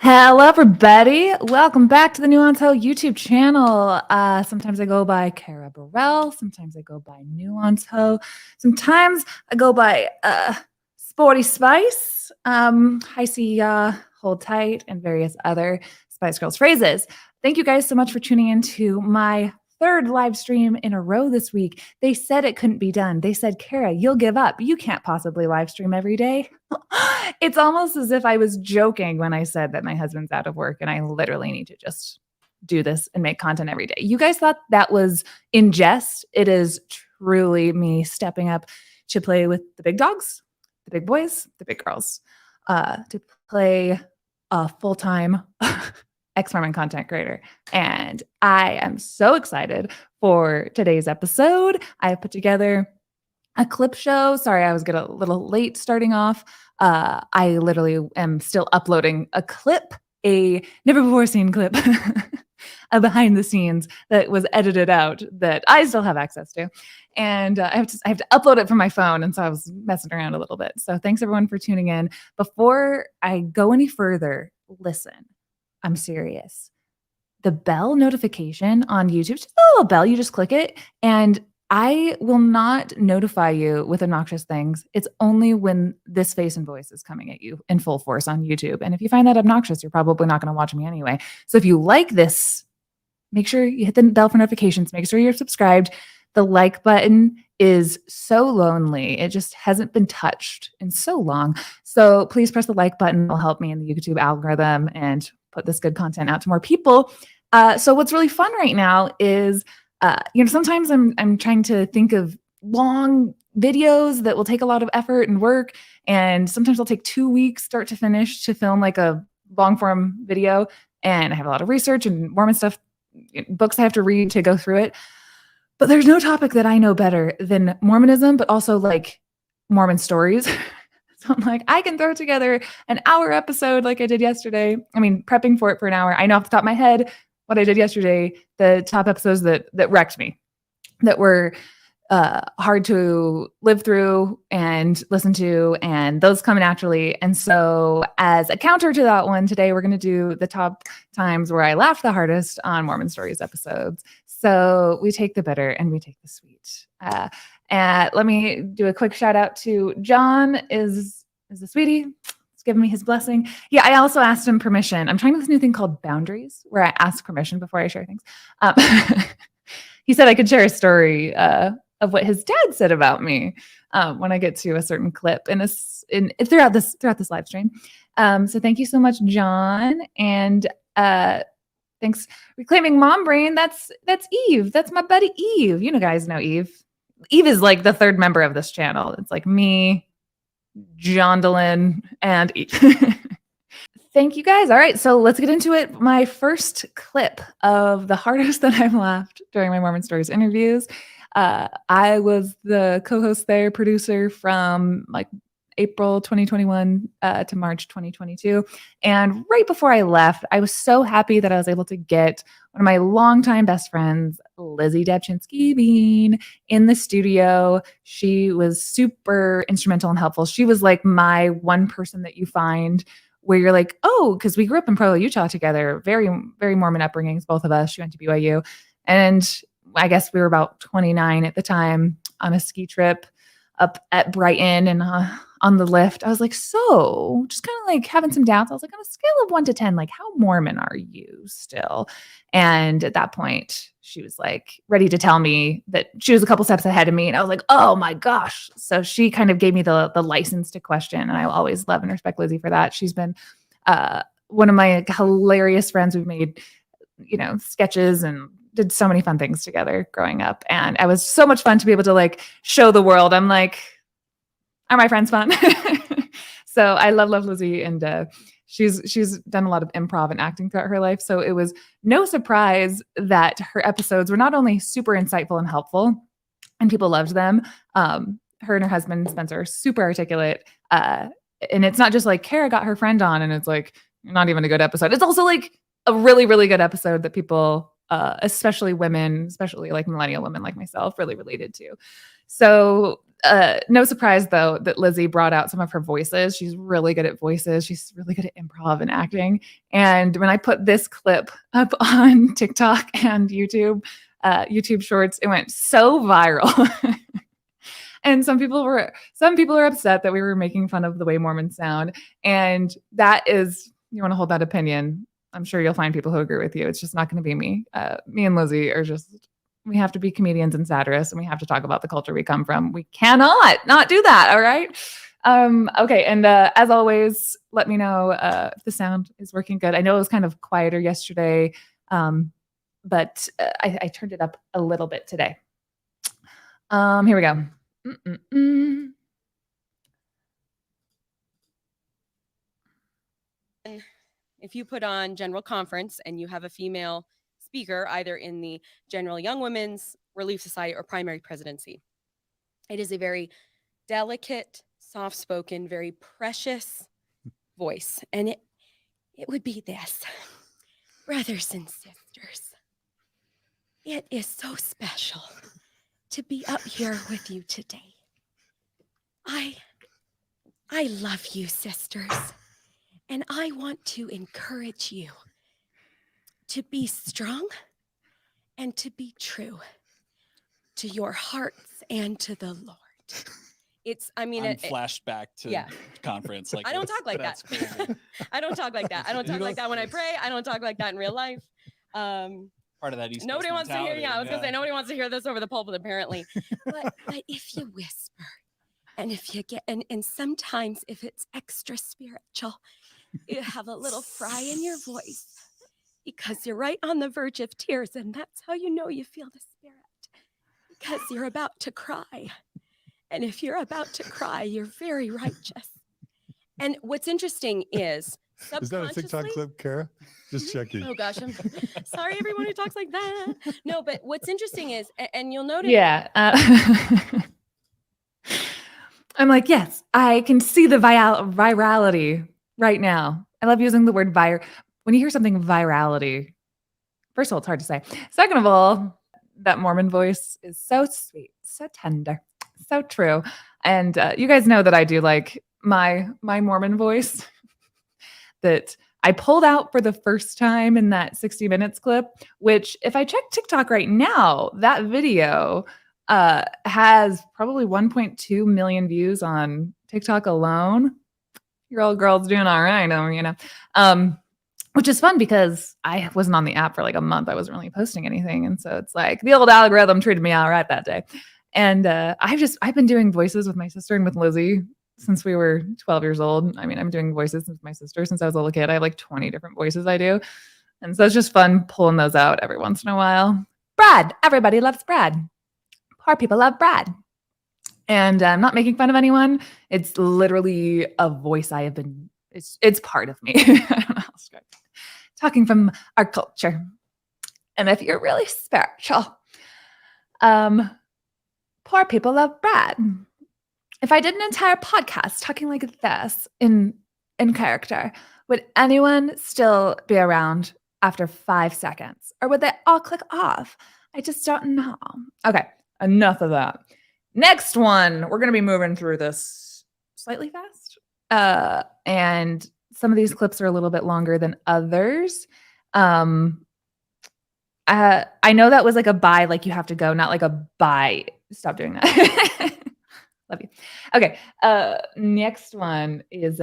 Hello, everybody. Welcome back to the Nuance Ho YouTube channel. Sometimes I go by Cara Burrell. Sometimes I go by Nuance Ho. Sometimes I go by Sporty Spice, Hi See Ya, Hold Tight, and various other Spice Girls phrases. Thank you guys so much for tuning in to my third live stream in a row this week. They said it couldn't be done. They said, Cara, you'll give up. You can't possibly live stream every day. It's almost as if I was joking when I said that my husband's out of work and I literally need to just do this and make content every day. You guys thought that was in jest. It is truly me stepping up to play with the big dogs, the big boys, the big girls, to play a full-time ex-Mormon content creator. And I am so excited for today's episode. I have put together a clip show. Sorry, I was getting a little late starting off. I literally am still uploading a clip, a never before seen clip, a behind the scenes that was edited out that I still have access to. And I have to upload it from my phone. And so I was messing around a little bit. So thanks everyone for tuning in. Before I go any further, listen, I'm serious. The bell notification on YouTube, just a little bell, you just click it and I will not notify you with obnoxious things. It's only when this face and voice is coming at you in full force on YouTube. And if you find that obnoxious, you're probably not going to watch me anyway. So if you like this, make sure you hit the bell for notifications. Make sure you're subscribed. The like button is so lonely. It just hasn't been touched in so long. So please press the like button. It'll help me in the YouTube algorithm and put this good content out to more people. So what's really fun right now is sometimes I'm trying to think of long videos that will take a lot of effort and work. And sometimes they'll take 2 weeks start to finish to film like a long form video. And I have a lot of research and Mormon stuff, books I have to read to go through it. But there's no topic that I know better than Mormonism, but also like Mormon stories. So I'm like, I can throw together an hour episode like I did yesterday. I mean, prepping for it for an hour. I know off the top of my head what I did yesterday, the top episodes that wrecked me, that were hard to live through and listen to, and those come naturally. And so as a counter to that one, today we're going to do the top times where I laughed the hardest on Mormon Stories episodes. So we take the bitter and we take the sweet. And let me do a quick shout out to John is a sweetie. He's giving me his blessing. Yeah, I also asked him permission. I'm trying this new thing called Boundaries, where I ask permission before I share things. He said I could share a story of what his dad said about me when I get to a certain clip throughout this live stream. So thank you so much, John. And thanks Reclaiming Mom Brain. That's Eve. That's my buddy Eve. You guys know Eve. Eve is like the third member of this channel. It's like me, Jondalyn, and Eve. Thank you guys. All right, so let's get into it. My first clip of the hardest that I've laughed during my Mormon Stories interviews. I was the co-host there, producer from like April 2021 to March 2022. And right before I left, I was so happy that I was able to get one of my longtime best friends, Lizzie Debchinsky-Bean, in the studio. She was super instrumental and helpful. She was like my one person that you find where you're like, oh, because we grew up in Provo, Utah together, very, very Mormon upbringings, both of us. She went to BYU. And I guess we were about 29 at the time on a ski trip up at Brighton and on the lift. I was like, so just kind of like having some doubts. I was like, on a scale of 1 to 10, like how Mormon are you still? And at that point, she was like ready to tell me that she was a couple steps ahead of me. And I was like, oh my gosh. So she kind of gave me the license to question. And I will always love and respect Lizzie for that. She's been one of my hilarious friends. We've made, sketches and did so many fun things together growing up. And it was so much fun to be able to like show the world. I'm like, are my friends fun? So I love Lizzie. And she's done a lot of improv and acting throughout her life. So it was no surprise that her episodes were not only super insightful and helpful, and people loved them. Her and her husband, Spencer, are super articulate. And it's not just like Cara got her friend on and it's like, not even a good episode. It's also like a really, really good episode that people, especially women, especially like millennial women like myself, really related to. So No surprise, though, that Lizzie brought out some of her voices. She's really good at voices. She's really good at improv and acting. And when I put this clip up on TikTok and YouTube Shorts, it went so viral. And some people are upset that we were making fun of the way Mormons sound. And that is, you want to hold that opinion. I'm sure you'll find people who agree with you. It's just not going to be me. Me and Lizzie are just, we have to be comedians and satirists, and we have to talk about the culture we come from. We cannot not do that. All right. Okay. And as always, let me know if the sound is working good. I know it was kind of quieter yesterday, but I turned it up a little bit today. Here we go. If you put on General Conference and you have a female speaker, either in the General Young Women's Relief Society or Primary Presidency, it is a very delicate, soft-spoken, very precious voice. And it would be this. Brothers and sisters, it is so special to be up here with you today. I love you, sisters, and I want to encourage you to be strong and to be true to your hearts and to the Lord. I'm flashed back to conference. Like I don't talk like that. Cool. I don't talk like that. I don't talk like that when I pray. I don't talk like that in real life. Part of that East nobody Coast wants to hear. mentality. Yeah, I was gonna say nobody wants to hear this over the pulpit, apparently. But if you whisper, and if you get, and sometimes if it's extra spiritual, you have a little fry in your voice because you're right on the verge of tears, and that's how you know you feel the Spirit, because you're about to cry. And if you're about to cry, you're very righteous. And what's interesting is that a TikTok clip, Kara? Just checking. Oh gosh, I'm sorry, everyone who talks like that. No, but what's interesting is, and you'll notice. Yeah. I'm like, yes, I can see the virality right now. I love using the word when you hear something virality. First of all, it's hard to say. Second of all, that Mormon voice is so sweet, so tender, so true. And you guys know that I do like my Mormon voice that I pulled out for the first time in that 60 Minutes clip, which if I check TikTok right now, that video has probably 1.2 million views on TikTok alone. Your old girl's doing all right, which is fun because I wasn't on the app for like a month. I wasn't really posting anything. And so it's like the old algorithm treated me all right that day. And I've been doing voices with my sister and with Lizzie since we were 12 years old. I mean, I'm doing voices with my sister since I was a little kid. I have like 20 different voices I do. And so it's just fun pulling those out every once in a while. Brad, everybody loves Brad. Poor people love Brad. And I'm not making fun of anyone. It's literally a voice I have been, it's part of me. I don't know how to describe it. Talking from our culture. And if you're really spiritual, poor people love Brad. If I did an entire podcast talking like this in character, would anyone still be around after 5 seconds? Or would they all click off? I just don't know. Okay, enough of that. Next one, we're going to be moving through this slightly fast. And some of these clips are a little bit longer than others. I know that was like a bye, like you have to go, not like a bye. Stop doing that. Love you. Okay. Next one is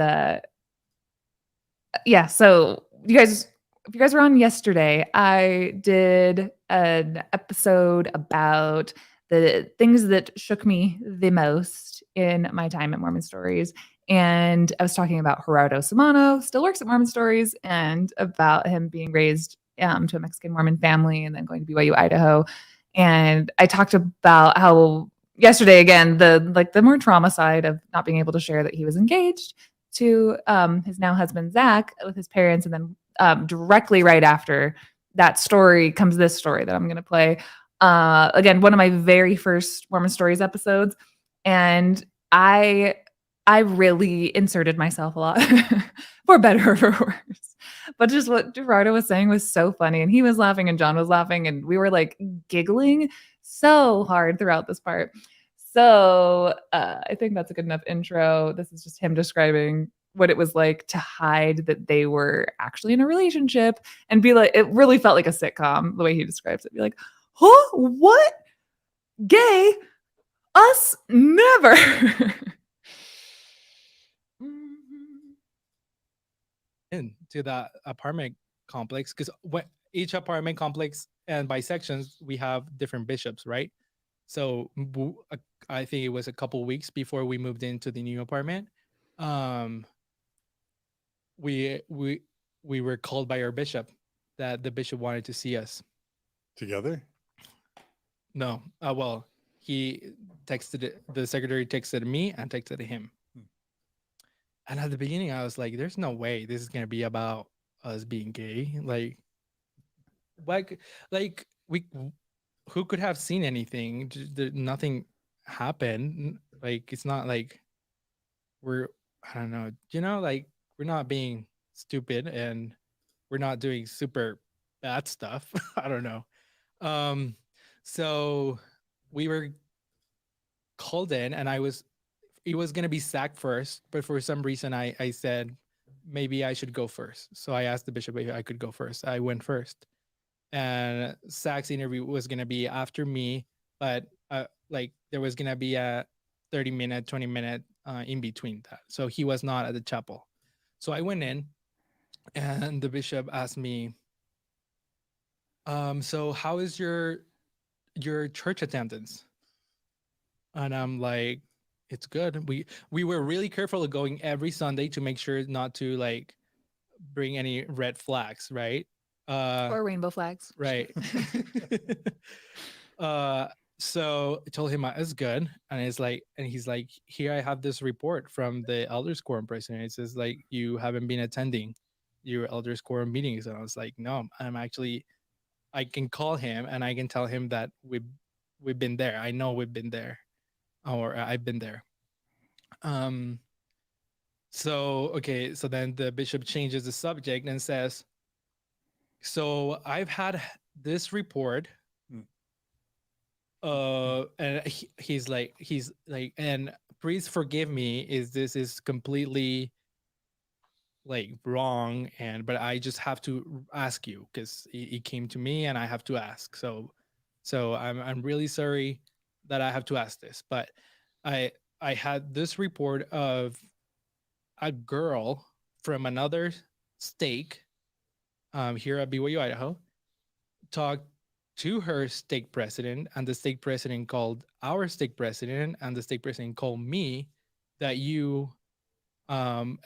so if you guys were on yesterday, I did an episode about the things that shook me the most in my time at Mormon Stories. And I was talking about Gerardo Samano, still works at Mormon Stories, and about him being raised to a Mexican Mormon family and then going to BYU, Idaho. And I talked about how yesterday, again, the more trauma side of not being able to share that he was engaged to his now husband, Zach, with his parents. And then directly right after that story comes this story that I'm going to play. Again, one of my very first Mormon Stories episodes. And I really inserted myself a lot, for better or for worse. But just what Gerardo was saying was so funny. And he was laughing and John was laughing. And we were like giggling so hard throughout this part. So I think that's a good enough intro. This is just him describing what it was like to hide that they were actually in a relationship and be like, it really felt like a sitcom the way he describes it. Be like, huh? What? Gay? Us? Never. Into that apartment complex, because each apartment complex, and by sections we have different bishops, right? So I think it was a couple weeks before we moved into the new apartment. We were called by our bishop that the bishop wanted to see us Together? No, well, he texted the secretary texted me and texted him. And at the beginning, I was like, "There's no way this is gonna be about us being gay." Like we, who could have seen anything? Nothing happened. Like it's not like I don't know. Like we're not being stupid and we're not doing super bad stuff. I don't know. So we were called in, and it was gonna be Zach first, but for some reason I said maybe I should go first. So I asked the bishop if I could go first. I went first, and Zach's interview was gonna be after me, but like there was gonna be a 30-minute, 20-minute in between that. So he was not at the chapel. So I went in, and the bishop asked me, so how is your church attendance? And I'm like, it's good. We were really careful of going every Sunday to make sure not to like bring any red flags, right? Or rainbow flags. Right. So I told him it's good, and he's like, here I have this report from the elders quorum president. It says like you haven't been attending your elders quorum meetings, and I was like, no, I can call him and I can tell him that we've been there. I know we've been there, or I've been there. So then the bishop changes the subject and says, so I've had this report. And he's like, and please forgive me, this is completely like wrong, but I just have to ask you because it came to me and I have to ask. So I'm really sorry that I have to ask this, but I had this report of a girl from another state here at BYU, Idaho, talked to her stake president, and the stake president called our stake president, and the stake president called me, that you and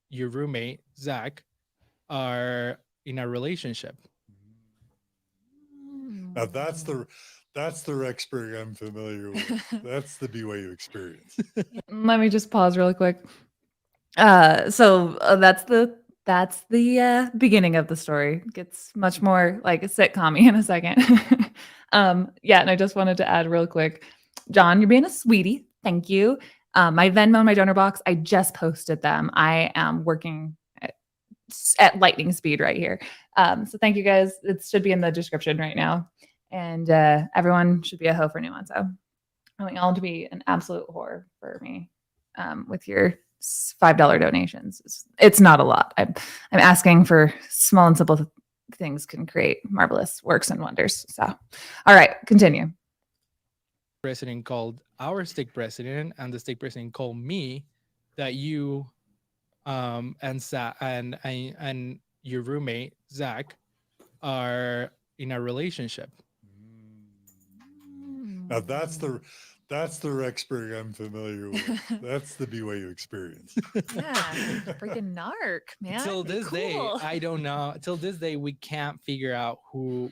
your roommate Zach are in a relationship. Now that's the Rexburg I'm familiar with. That's the BYU experience. Let me just pause really quick. That's the beginning of the story. It gets much more like a sitcom-y in a second. Yeah, and I just wanted to add real quick, John, you're being a sweetie. Thank you. My Venmo and my donor box, I just posted them. I am working at lightning speed right here. So thank you guys. It should be in the description right now. And everyone should be a hoe for Nuance. So I want y'all to be an absolute whore for me with your $5 donations. It's not a lot. I'm asking for small and simple things can create marvelous works and wonders. So, all right, continue. President called our stake president, and the stake president called me, that you and your roommate Zach are in a relationship. Now that's the Rexburg I'm familiar with. That's the BYU experience. Yeah, freaking narc, man. Till this day, I don't know. Till this day, we can't figure out who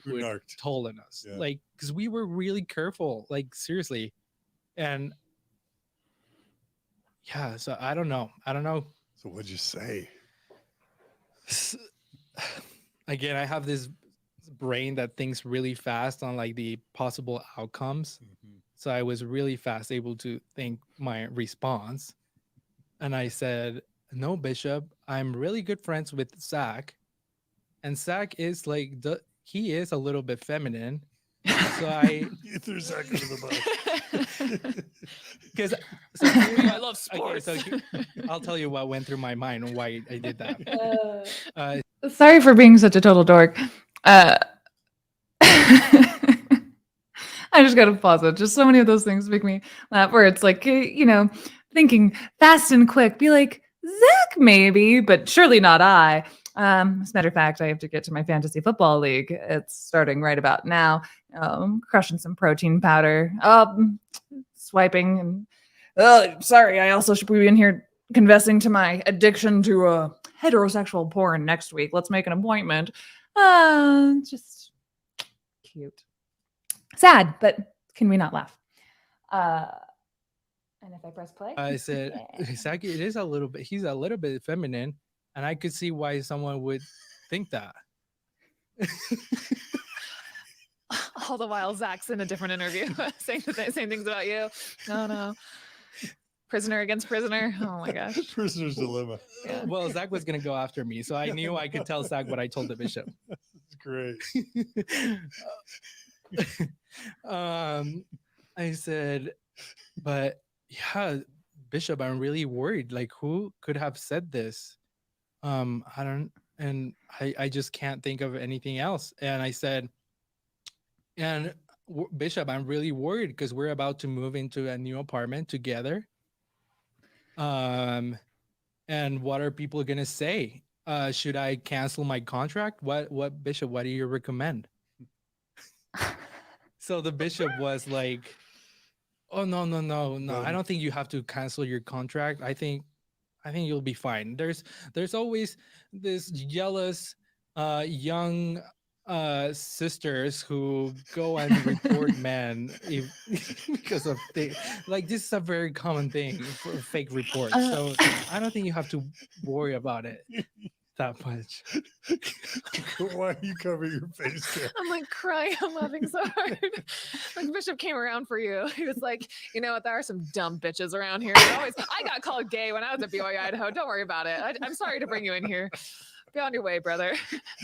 told on us. Yeah. Like, because we were really careful, like seriously, and yeah. So I don't know. So what'd you say? Again, I have this brain that thinks really fast on like the possible outcomes. Mm-hmm. So I was really fast able to think my response. And I said, no, Bishop, I'm really good friends with Zach. And Zach is like, he is a little bit feminine. So you threw Zach under the bus. Because I love okay, so I'll tell you what went through my mind and why I did that. Sorry for being such a total dork. I just gotta pause it. Just so many of those things make me laugh. Where it's like, thinking fast and quick. Be like, Zach, maybe, but surely not I. As a matter of fact, I have to get to my fantasy football league. It's starting right about now. Crushing some protein powder. Swiping and. Sorry, I also should be in here confessing to my addiction to heterosexual porn next week. Let's make an appointment. Just cute. Sad, but can we not laugh? And if I press play, I said, yeah. Zach, it is a little bit. He's a little bit feminine, and I could see why someone would think that. All the while, Zach's in a different interview saying the same things about you. No. Prisoner against prisoner. Oh my gosh. Prisoner's dilemma. Yeah. Well, Zach was gonna go after me, so I knew I could tell Zach what I told the bishop. That's great. I said, but yeah, Bishop, I'm really worried. Like, who could have said this? I just can't think of anything else. And I said, Bishop, I'm really worried because we're about to move into a new apartment together. And what are people gonna say? Should I cancel my contract? What Bishop, what do you recommend? So the bishop was like, oh no, I don't think you have to cancel your contract. I think you'll be fine. There's always this jealous young sisters who go and report men because of like this is a very common thing for fake reports. So I don't think you have to worry about it that much. Why are you covering your face, Kat? I'm like crying. I'm laughing so hard. Like Bishop came around for you. He was like, you know what? There are some dumb bitches around here. I got called gay when I was at BYU Idaho. Don't worry about it. I'm sorry to bring you in here. Be on your way, brother.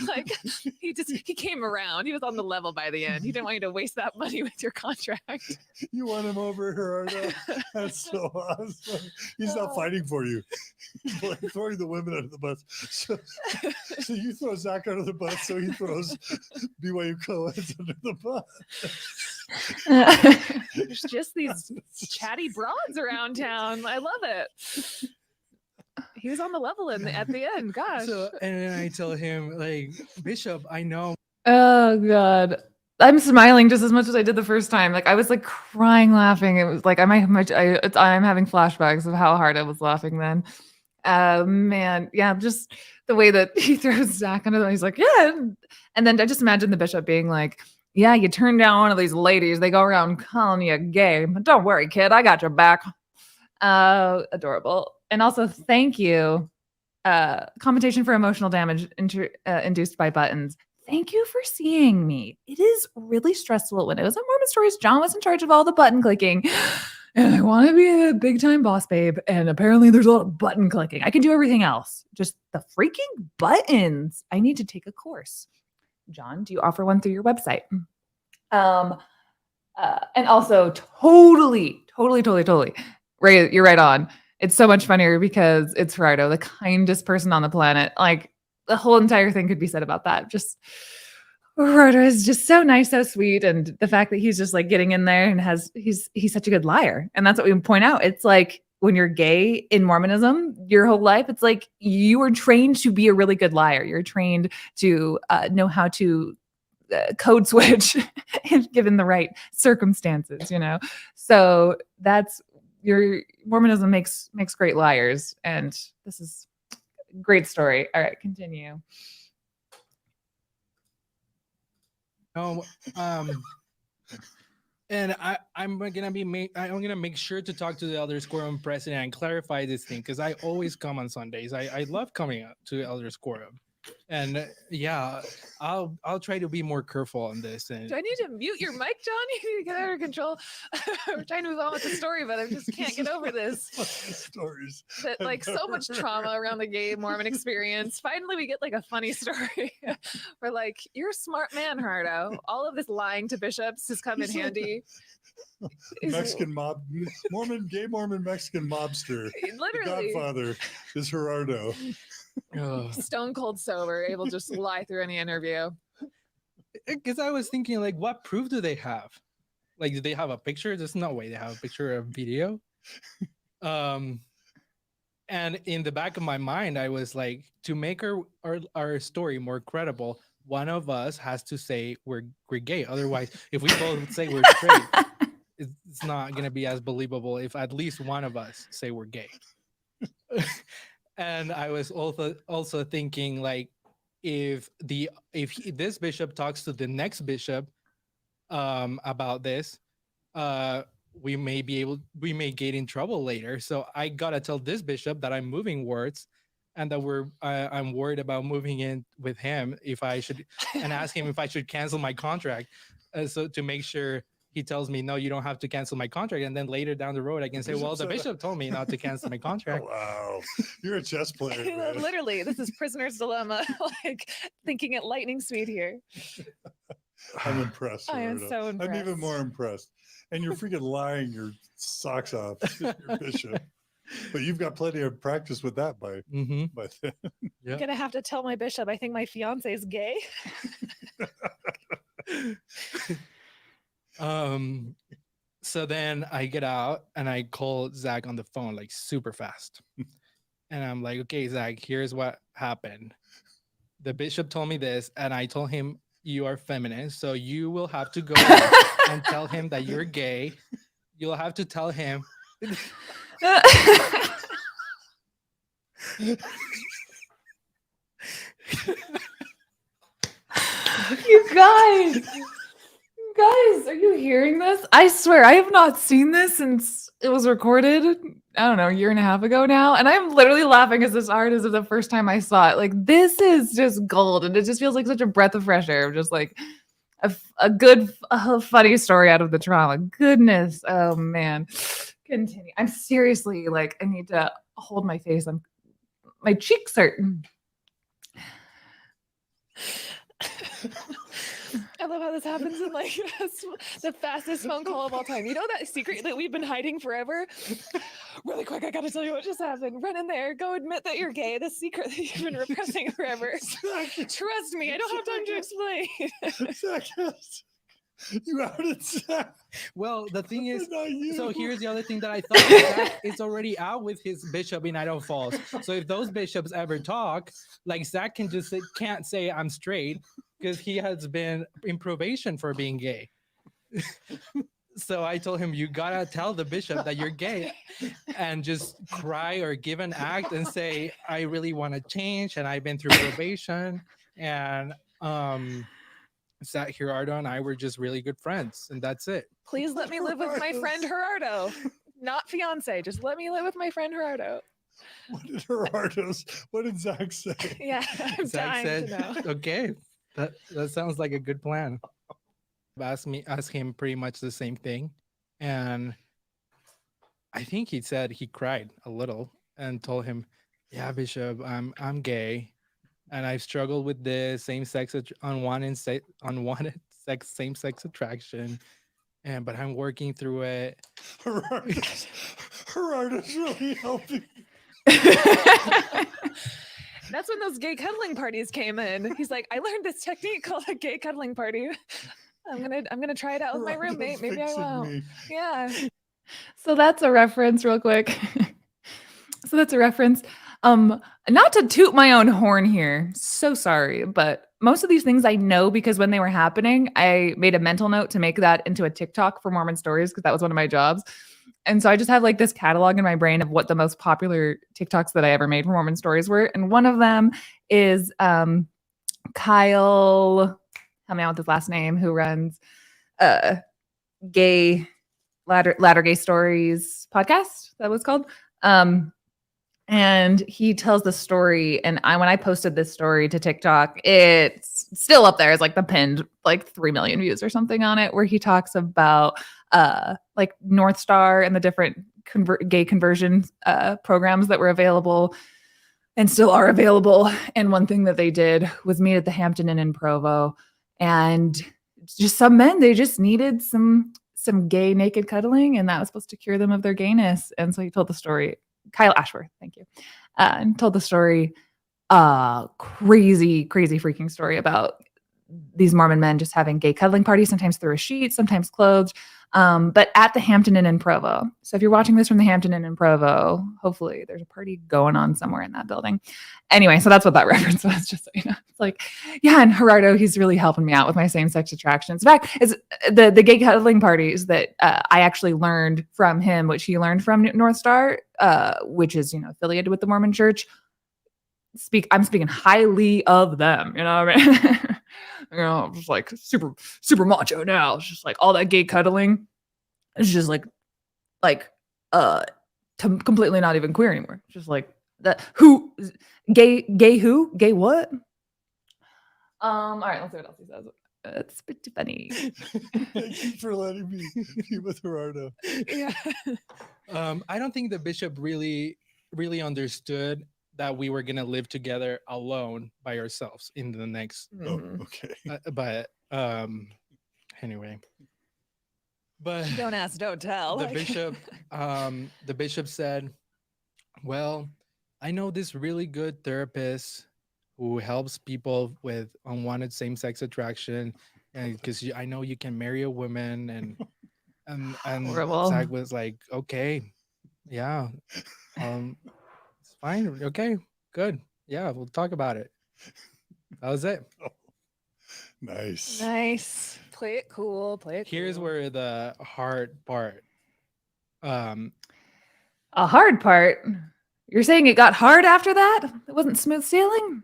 Like he came around. He was on the level by the end. He didn't want you to waste that money with your contract. You want him over, Gerardo? That's so awesome. He's not fighting for you. He's like throwing the women under the bus. So you throw Zach under the bus, so he throws BYU co-eds under the bus. There's just these chatty broads around town. I love it. He was on the level at the end. Gosh. So, and then I tell him, like, Bishop, I know. Oh God. I'm smiling just as much as I did the first time. Like I was like crying, laughing. It was like I'm having flashbacks of how hard I was laughing then. Man, yeah, just the way that he throws Zach under them. He's like, yeah, and then I just imagine the bishop being like, yeah, you turn down one of these ladies, they go around calling you gay. But don't worry, kid, I got your back. Adorable. And also, thank you. Compensation for emotional damage induced by buttons. Thank you for seeing me. It is really stressful. When it was at Mormon Stories, John was in charge of all the button clicking. And I want to be a big time boss babe. And apparently there's a lot of button clicking. I can do everything else. Just the freaking buttons. I need to take a course. John, do you offer one through your website? And also totally. Right, you're right on. It's so much funnier because it's Gerardo, the kindest person on the planet. Like the whole entire thing could be said about that. Just Gerardo is just so nice, so sweet, and the fact that he's just like getting in there and he's such a good liar, and that's what we point out. It's like when you're gay in Mormonism, your whole life, it's like you were trained to be a really good liar. You're trained to know how to code switch given the right circumstances, you know. So that's your Mormonism makes great liars, and this is a great story. All right, continue. And I'm gonna make sure to talk to the Elders Quorum president and clarify this thing because I always come on Sundays. I love coming up to Elders Quorum. And yeah, I'll try to be more careful on this. And Do I need to mute your mic, John? You need to get out of control. We're trying to move on with the story, but I just can't get over this. Stories. That like so much trauma around the gay Mormon experience. Finally, we get like a funny story. We're like, you're a smart man, Hardo. All of this lying to bishops has come in handy. Mexican mob, gay Mormon Mexican mobster. Literally, The Godfather is Gerardo. stone cold sober, able to just lie through any interview. Because I was thinking, like, what proof do they have? Like, do they have a picture? There's no way they have a picture or a video. And in the back of my mind, I was like, to make our story more credible, one of us has to say we're gay. Otherwise, if we both say we're straight, it's not going to be as believable if at least one of us say we're gay. And I was also thinking, like, if this bishop talks to the next bishop about this, we may get in trouble later. So I gotta tell this bishop that I'm moving wards, and that I'm worried about moving in with him and ask him if I should cancel my contract. So to make sure he tells me, no, you don't have to cancel my contract. And then later down the road, I can say, well, the bishop told me not to cancel my contract. Wow. You're a chess player, man. Literally, this is prisoner's dilemma. Like thinking at lightning speed here. I'm impressed. I am Gerardo. so impressed. I'm even more impressed. And you're freaking lying your socks off to your bishop. But you've got plenty of practice with that by then. Yeah. I'm gonna have to tell my bishop I think my fiance is gay. So then I get out and I call Zach on the phone, like, super fast. And I'm like, okay, Zach, here's what happened. The bishop told me this, and I told him you are feminist, so you will have to go and tell him that you're gay. You'll have to tell him. You guys, are you hearing this? I swear I have not seen this since it was recorded. I don't know, a year and a half ago now. And I'm literally laughing as this art as of the first time I saw it. Like, this is just gold. And it just feels like such a breath of fresh air. Just like a good, funny story out of the trauma. Goodness. Oh, man. Continue. I'm seriously like, I need to hold my face. My cheeks hurt. I love how this happens in like the fastest phone call of all time. You know that secret that we've been hiding forever? Really quick, I gotta tell you what just happened. Run in there, go admit that you're gay. The secret that you've been repressing forever. Trust me, I don't have time to explain. You outed Zach. Well, the thing is, Not you. so here's the other thing that I thought. Zach is already out with his bishop in Idaho Falls. So if those bishops ever talk, like, Zach can't say I'm straight because he has been in probation for being gay. So I told him, you gotta tell the bishop that you're gay and just cry or give an act and say, I really want to change and I've been through probation. And Zach, Gerardo, and I were just really good friends, and that's it. Please let me live with my friend Gerardo. Not fiance, just let me live with my friend Gerardo. What did Zach say? Yeah, I'm Zach dying to know. okay, that sounds like a good plan. Ask him pretty much the same thing, and I think he said he cried a little and told him, yeah, Bishop, I'm gay. And I've struggled with this same-sex unwanted same-sex attraction, but I'm working through it. Gerardo's really helping. That's when those gay cuddling parties came in. He's like, I learned this technique called a gay cuddling party. I'm gonna try it out with my roommate. Maybe I won't. Me. Yeah. So that's a reference, real quick. Not to toot my own horn here, so sorry, but most of these things I know because when they were happening, I made a mental note to make that into a TikTok for Mormon Stories because that was one of my jobs. And so I just have like this catalog in my brain of what the most popular TikToks that I ever made for Mormon Stories were. And one of them is Kyle, help me out with his last name, who runs Ladder Gay Stories podcast, that was called. And he tells the story. And when I posted this story to TikTok, it's still up there. It's like the pinned like 3 million views or something on it, where he talks about like North Star and the different gay conversion programs that were available and still are available. And one thing that they did was meet at the Hampton Inn in Provo, and just some men, they just needed some gay naked cuddling, and that was supposed to cure them of their gayness. And so he told the story. Kyle Ashworth, thank you, and told the story, crazy freaking story about these Mormon men just having gay cuddling parties, sometimes through a sheet, sometimes clothed, but at the Hampton Inn in Provo. So if you're watching this from the Hampton Inn in Provo, hopefully there's a party going on somewhere in that building. Anyway, so that's what that reference was, just so you know. It's like, yeah, and Gerardo, he's really helping me out with my same-sex attractions. In fact, it's the gay cuddling parties that I actually learned from him, which he learned from North Star, which is, affiliated with the Mormon Church. I'm speaking highly of them, you know what I mean? Just like super macho now. It's just like all that gay cuddling. It's just completely not even queer anymore. It's just like that. Who gay what? All right, let's see what else he says. It's pretty funny. Thank you for letting me be with Gerardo. Yeah. I don't think the bishop really understood that we were gonna live together alone by ourselves in the next. Oh, okay. Anyway. But Don't ask, don't tell. The bishop said, well, I know this really good therapist who helps people with unwanted same-sex attraction, and because I know you can marry a woman, and Horrible. Zach was like, okay, yeah, it's fine, okay, good, yeah, we'll talk about it. That was it. Oh, nice. Play it cool. Here's where the hard part. A hard part? You're saying it got hard after that? It wasn't smooth sailing?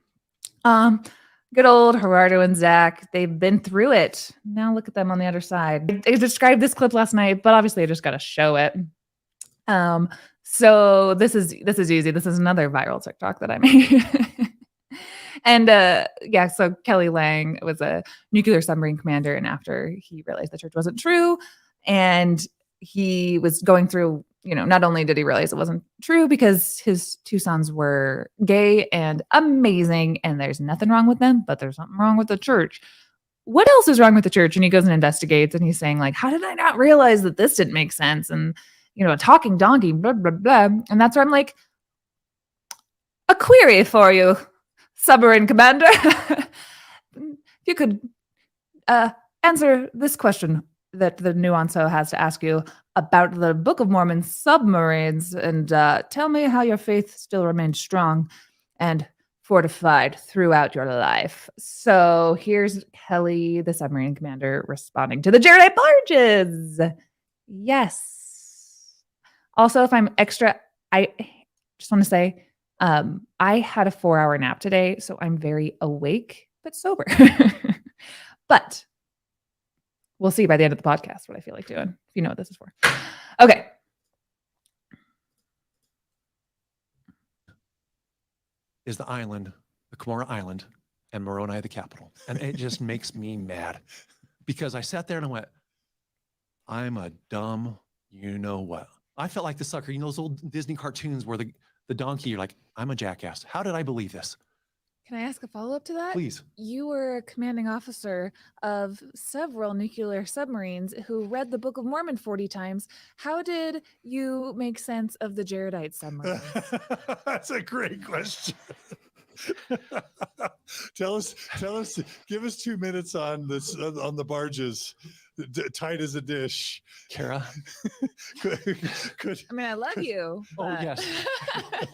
Good old Gerardo and Zach, they've been through it. Now look at them on the other side. I described this clip last night, but obviously I just got to show it. So this is easy. This is another viral TikTok that I made. And so Kelly Lang was a nuclear submarine commander, and after he realized the church wasn't true, and he was going through, not only did he realize it wasn't true because his 2 sons were gay and amazing, and there's nothing wrong with them, but there's something wrong with the church. What else is wrong with the church? And he goes and investigates, and he's saying, like, how did I not realize that this didn't make sense? And, a talking donkey, blah, blah, blah. And that's where I'm like, a query for you, submarine commander. If you could answer this question that the Nuanso has to ask you about the Book of Mormon Submarines, and tell me how your faith still remains strong and fortified throughout your life. So here's Kelly, the submarine commander, responding to the Jaredite barges. Yes. Also, if I'm extra, I just want to say, I had a 4-hour nap today, so I'm very awake but sober. But we'll see by the end of the podcast what I feel like doing, if you know what this is for. Okay. Is the island, the Comora Island, and Moroni the capital. And it just makes me mad because I sat there and I went, I'm a dumb, you know what? I felt like the sucker, those old Disney cartoons where the donkey, you're like, I'm a jackass. How did I believe this? Can I ask a follow-up to that? Please. You were a commanding officer of several nuclear submarines who read the Book of Mormon 40 times. How did you make sense of the Jaredite submarines? That's a great question. Tell us, give us 2 minutes on this, on the barges, tight as a dish. Kara. Could. I mean, I love you. Oh, yes.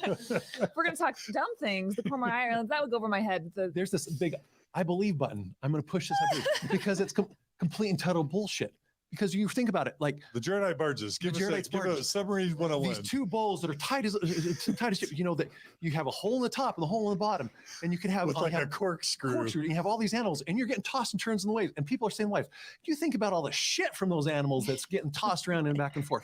If we're going to talk dumb things, the Mormon Islands, that would go over my head. There's this big I believe button. I'm going to push this I believe, because it's complete and total bullshit. Because you think about it, like the Jaredite barges, give us submarine 101. These 2 bowls that are tight as shit, that you have a hole in the top and the hole in the bottom, and you can have like a corkscrew. You have all these animals, and you're getting tossed and turns in the waves, and people are saying, "Wife, do you think about all the shit from those animals that's getting tossed around and back and forth?"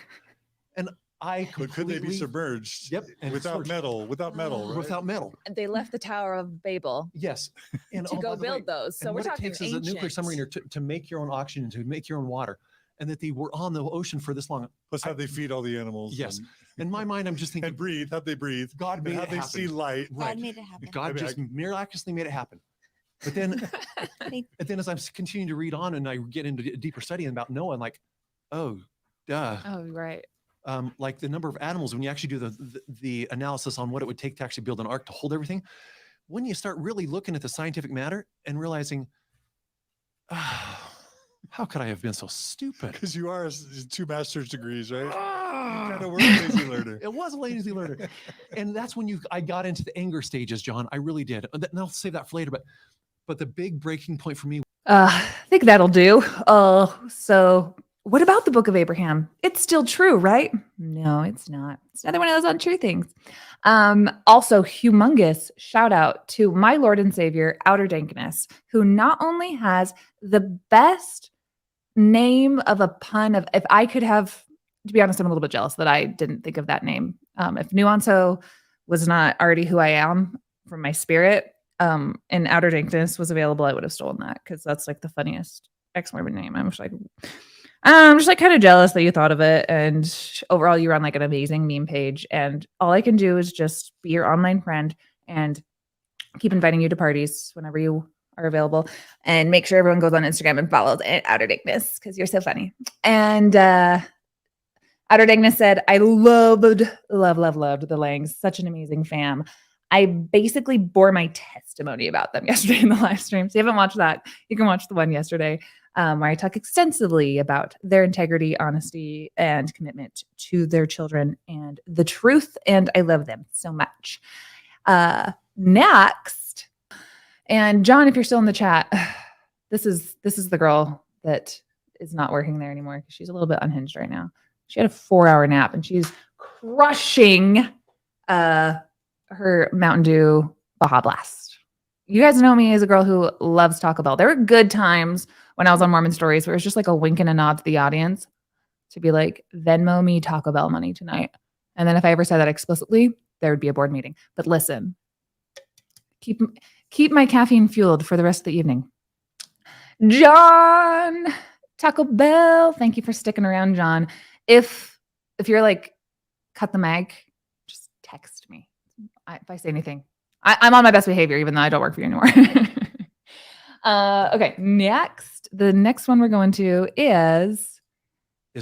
And I But could they be completely- submerged? Yep. and Without submerged. metal, right? Without metal. They left the Tower of Babel Yes. And to oh, go by the way, build those. So and we're what it talking takes is a nuclear submarine ancient. to make your own oxygen, to make your own water, and that they were on the ocean for this long. Plus, how they feed all the animals. Yes. And, In my mind, I'm just thinking, and breathe. How they breathe. God And made how it they happen. see light. Right. God made it happen. God I mean, just miraculously made it happen. But then, and then as I'm continuing to read on and I get into deeper study about Noah, I'm like, oh, duh. Oh, right. Like the number of animals, when you actually do the analysis on what it would take to actually build an ark to hold everything, when you start really looking at the scientific matter and realizing, how could I have been so stupid? Because you are 2 master's degrees, right? You Ah. kind of were a lazy learner. It was a lazy learner. And that's when I got into the anger stages, John. I really did. And I'll save that for later. But the big breaking point for me. I think that'll do. So what about the Book of Abraham? It's still true, right? No, it's not. It's another one of those untrue things. Also, humongous shout out to my Lord and Savior, Outer Dankness, who not only has the best name of a pun of, if I could have, to be honest, I'm a little bit jealous that I didn't think of that name. If Nuanso was not already who I am from my spirit, and Outer Dankness was available, I would have stolen that because that's like the funniest ex-Mormon name. I'm just like kind of jealous that you thought of it. And overall, you run like an amazing meme page. And all I can do is just be your online friend and keep inviting you to parties whenever you are available, and make sure everyone goes on Instagram and follows Outer Dankness because you're so funny. And Outer Dankness said, I loved the Langs. Such an amazing fam. I basically bore my testimony about them yesterday in the live stream. So if you haven't watched that, you can watch the one yesterday where I talk extensively about their integrity, honesty, and commitment to their children and the truth. And I love them so much. Next, and John, if you're still in the chat, this is the girl that is not working there anymore because she's a little bit unhinged right now. She had a 4-hour nap and she's crushing her Mountain Dew Baja Blast. You guys know me as a girl who loves Taco Bell. There were good times when I was on Mormon Stories where it was just like a wink and a nod to the audience to be like, Venmo me Taco Bell money tonight. And then if I ever said that explicitly, there would be a board meeting. But listen, keep my caffeine fueled for the rest of the evening. John, Taco Bell. Thank you for sticking around, John. If you're like, cut the mag, just text me. If I say anything, I'm on my best behavior, even though I don't work for you anymore. Okay, next. The next one we're going to is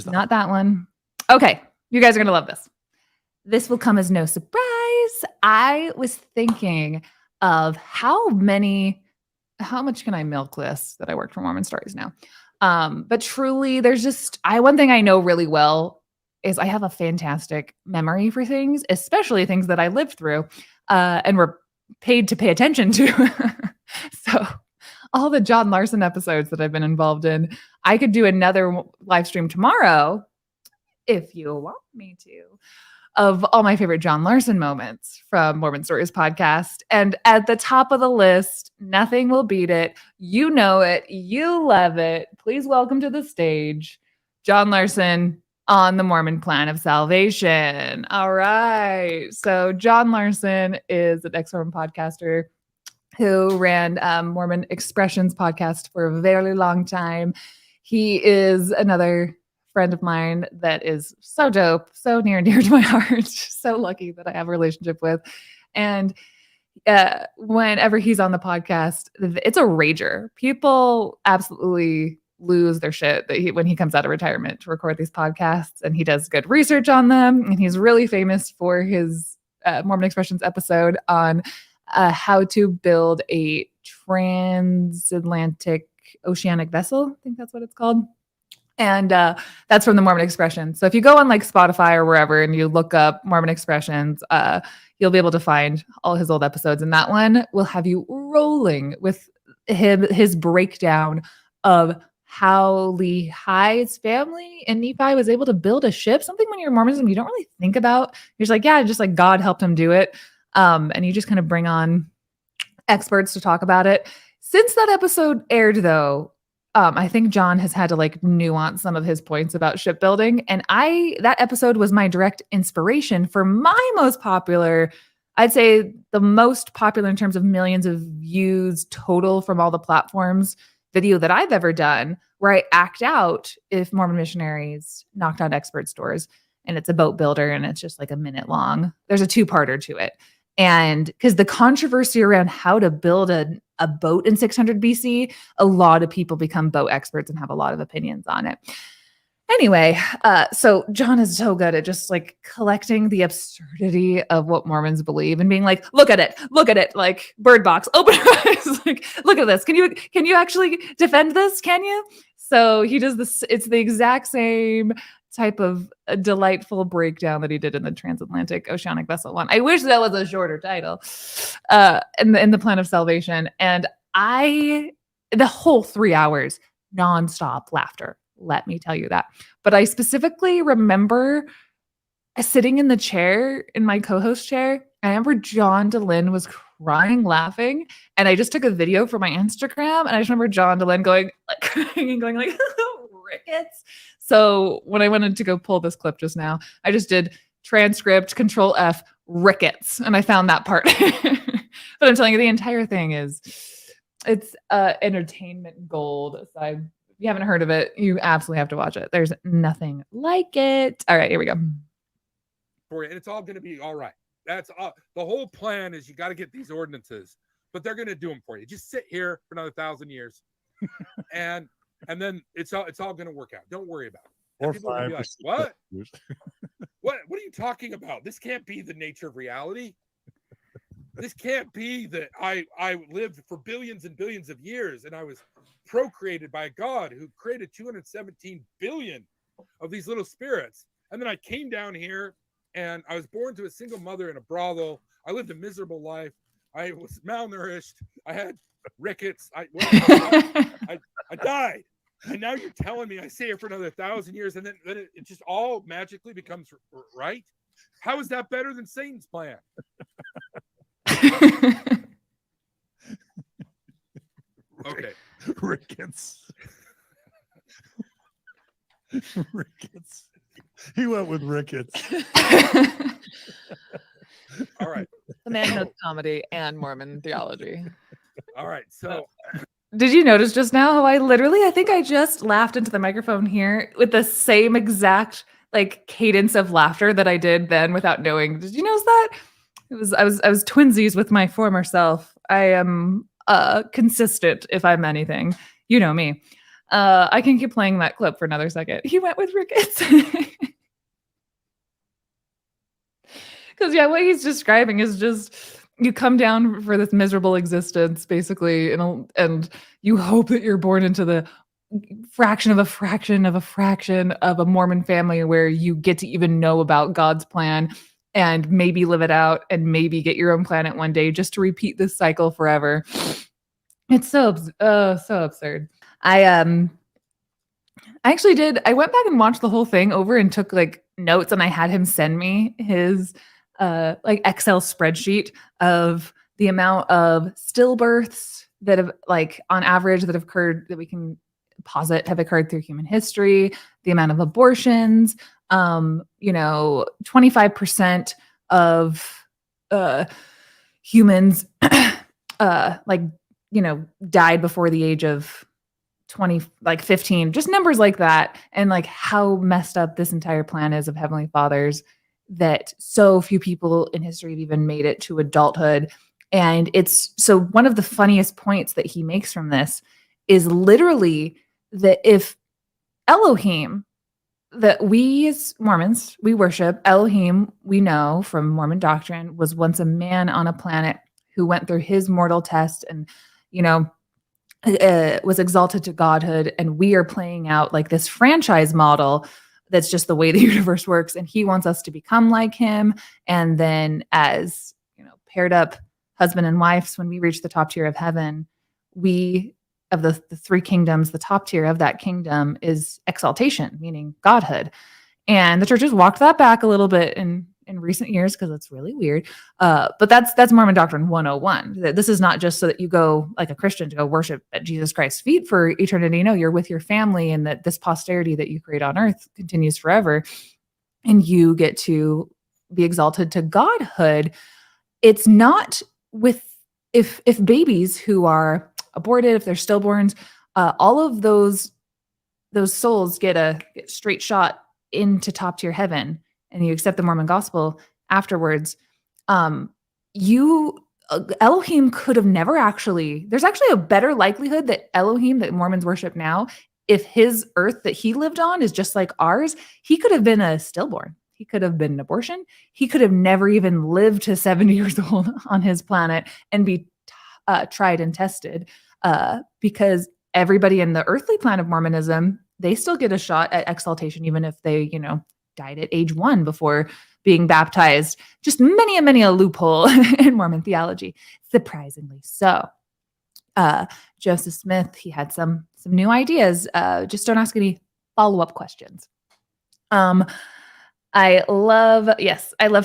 not that one. Okay, you guys are going to love this. This will come as no surprise. I was thinking of how much can I milk this that I worked for Mormon Stories now? But truly, there's just, one thing I know really well is I have a fantastic memory for things, especially things that I lived through and were paid to pay attention to. So all the John Larson episodes that I've been involved in, I could do another live stream tomorrow, if you want me to, of all my favorite John Larson moments from Mormon Stories podcast. And at the top of the list, nothing will beat it. You know it. You love it. Please welcome to the stage, John Larson on the Mormon Plan of Salvation. All right. So John Larson is an ex-Mormon podcaster who ran Mormon Expressions podcast for a very long time. He is another friend of mine that is so dope, so near and dear to my heart, so lucky that I have a relationship with. And whenever he's on the podcast, it's a rager. People absolutely lose their shit when he comes out of retirement to record these podcasts, and he does good research on them. And he's really famous for his Mormon Expressions episode on how to build a transatlantic oceanic vessel. I think that's what it's called. And that's from the Mormon Expressions. So if you go on like Spotify or wherever and you look up Mormon Expressions, you'll be able to find all his old episodes. And that one will have you rolling with his breakdown of how Lehi's family and Nephi was able to build a ship. Something when you're Mormonism, you don't really think about. You're just like, yeah, just like God helped him do it. And you just kind of bring on experts to talk about it. Since that episode aired, though, I think John has had to like nuance some of his points about shipbuilding. And that episode was my direct inspiration for my most popular, I'd say the most popular in terms of millions of views total from all the platforms video that I've ever done, where I act out if Mormon missionaries knocked on experts' doors. And it's a boat builder and it's just like a minute long. There's a 2-parter to it. And because the controversy around how to build a boat in 600 BC, a lot of people become boat experts and have a lot of opinions on it. Anyway, so John is so good at just like collecting the absurdity of what Mormons believe and being like, look at it, like Bird Box, open your eyes, like, look at this. Can you actually defend this? Can you? So he does this. It's the exact same type of a delightful breakdown that he did in the Transatlantic Oceanic Vessel one. I wish that was a shorter title, in the Plan of Salvation. And the whole 3 hours, nonstop laughter. Let me tell you that. But I specifically remember sitting in the chair, in my co-host chair. I remember John DeLynn was crying, laughing. And I just took a video for my Instagram. And I just remember John DeLynn going like crying and going like, rickets. So when I wanted to go pull this clip just now, I just did transcript, Control F, rickets. And I found that part. But I'm telling you, the entire thing it's entertainment gold. So if you haven't heard of it, you absolutely have to watch it. There's nothing like it. All right, here we go. For you, and it's all going to be all right. That's all. The whole plan is you got to get these ordinances, but they're going to do them for you. Just sit here for another 1,000 years, and then it's all going to work out. Don't worry about it. Or people will be like, 5%. what? What are you talking about? This can't be the nature of reality. This can't be that I lived for billions and billions of years and I was procreated by a God who created 217 billion of these little spirits. And then I came down here and I was born to a single mother in a brothel. I lived a miserable life. I was malnourished. I had rickets. I died. And now you're telling me I stay here for another 1,000 years and then it just all magically becomes right? How is that better than Satan's plan? Okay. Rickets. Rickets. He went with rickets. All right. The man knows comedy and Mormon theology. All right. So did you notice just now how I think I just laughed into the microphone here with the same exact like cadence of laughter that I did then without knowing. Did you notice that? I was twinsies with my former self. I am consistent if I'm anything. You know me. I can keep playing that clip for another second. He went with rickets. Because yeah, what he's describing is just you come down for this miserable existence, basically, and you hope that you're born into the fraction of a fraction of a fraction of a Mormon family where you get to even know about God's plan and maybe live it out and maybe get your own planet one day just to repeat this cycle forever. It's so absurd. I actually did. I went back and watched the whole thing over and took like notes, and I had him send me his like Excel spreadsheet of the amount of stillbirths that have like on average that have occurred that we can posit have occurred through human history, the amount of abortions, 25% of humans died before the age of 20, like 15, just numbers like that. And like how messed up this entire plan is of Heavenly Fathers that so few people in history have even made it to adulthood. And it's so one of the funniest points that he makes from this is literally that if Elohim, that we as Mormons, we worship Elohim, we know from Mormon doctrine, was once a man on a planet who went through his mortal test and, was exalted to godhood. And we are playing out like this franchise model that's just the way the universe works. And he wants us to become like him. And then as, paired up husband and wives, when we reach the top tier of heaven, we of the three kingdoms, the top tier of that kingdom is exaltation, meaning godhood. And the church has walked that back a little bit in in recent years because it's really weird. But that's Mormon doctrine 101. This is not just so that you go like a Christian to go worship at Jesus Christ's feet for eternity. No, you're with your family, and that this posterity that you create on earth continues forever, and you get to be exalted to godhood. It's not with if babies who are aborted, if they're stillborns, all of those souls get straight shot into top tier heaven, and you accept the Mormon gospel afterwards. Elohim could have never there's actually a better likelihood that Elohim that Mormons worship now, if his earth that he lived on is just like ours, he could have been a stillborn. He could have been an abortion. He could have never even lived to 70 years old on his planet and be tried and tested, because everybody in the earthly plan of Mormonism, they still get a shot at exaltation, even if they, died at age 1 before being baptized. Just many a loophole in Mormon theology, surprisingly so. Joseph Smith, he had some new ideas. Just don't ask any follow-up questions. I love